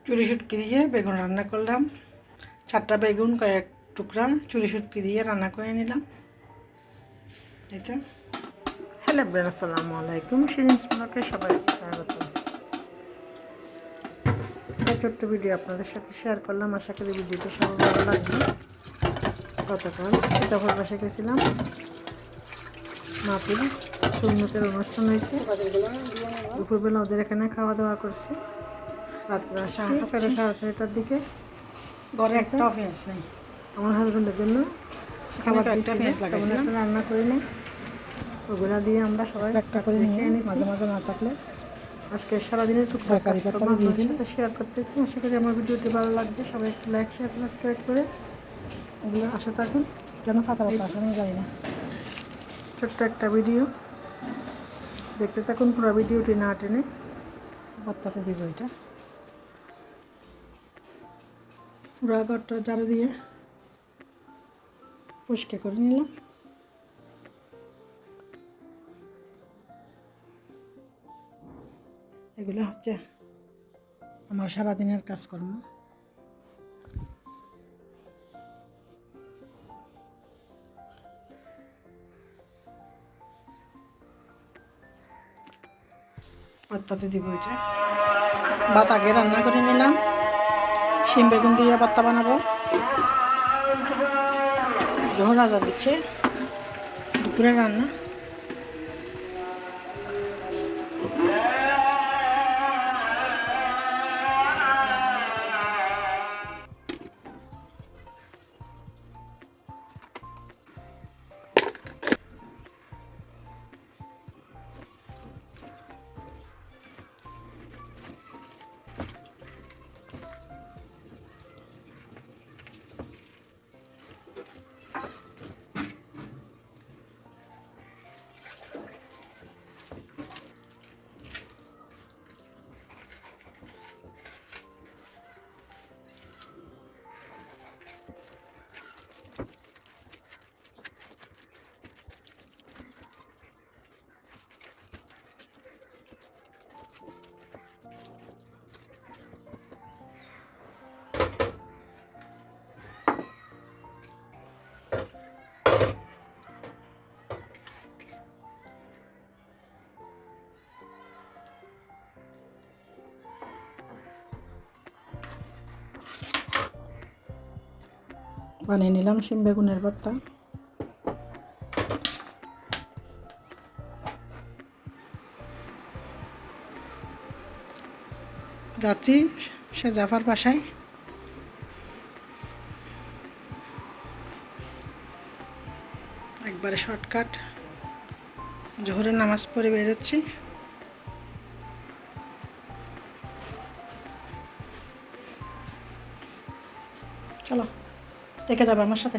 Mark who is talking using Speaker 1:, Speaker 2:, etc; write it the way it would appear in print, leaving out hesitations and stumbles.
Speaker 1: চুরি শুটকি দিয়ে বেগুন রান্না করলাম। 4টা বেগুন, কয়েক টুকরা চুরি শুটকি দিয়ে রান্না করে নিলাম। এই তো। হ্যালো ব্রেন, আসসালামু আলাইকুম। শিরিনস ব্লগে সবাইকে স্বাগত। একটা ছোট্ট ভিডিও আপনাদের সাথে শেয়ার করলাম। আশা করি ভিডিওটা সবার ভালো লাগবে। গতকাল সীতাফল বাসে গেছিলাম, মাহফিল সুন্নতের অনুষ্ঠান হয়েছে। দুপুরবেলা ওদের এখানে খাওয়া দাওয়া করছি। রাত্রে আসছি 6:30টার দিকে।
Speaker 2: ঘরে একটা পেঁয়াজ নেই,
Speaker 1: আমার হাজব্যান্ডের জন্য খাবার
Speaker 2: একটা পেঁয়াজ
Speaker 1: তেমন
Speaker 2: লাগাইছিলাম।
Speaker 1: একটা রান্না করি না, ওগুলা দিয়ে আমরা সবাই
Speaker 2: একটা করে নিয়ে মাঝে মাঝে না থাকলে
Speaker 1: আজকে সারাদিনের টুকটাক
Speaker 2: তরকারি
Speaker 1: কাজকর্ম
Speaker 2: পাতাটা দিয়ে
Speaker 1: আপনাদের
Speaker 2: দিলে
Speaker 1: সাথে শেয়ার করতেছি। আশা করি আমার ভিডিওটি ভালো লাগবে। সবাই একটু লাইক, শেয়ার, সাবস্ক্রাইব করে ওগুলো আশা থাকুন।
Speaker 2: কেন পাতা পাতা আসে আমি জানি না।
Speaker 1: ছোট্ট একটা ভিডিও দেখতে থাকুন, পুরো ভিডিওটি না টেনে।
Speaker 2: ভর্তাতে দিব এটা।
Speaker 1: পুরো ঘরটা ঝাড়ু দিয়ে পরিষ্কার করে নিলাম। এগুলো হচ্ছে আমার সারাদিনের কাজকর্ম। ভর্তাতে দিব এটা। ভাত আগে রান্না করে নিলাম, শিম বেগুন দিয়ে ভর্তা বানাবো। যখন রাজা দিচ্ছে দুপুরে রান্না। বানিয়ে নিলাম শিম বেগুনের ভর্তা। যাচ্ছি সে জাফার বাসায়। একবারে শর্টকাট, জোহরের নামাজ পড়ে বেরোচ্ছি। চলো, দেখে যাবে আমার সাথে।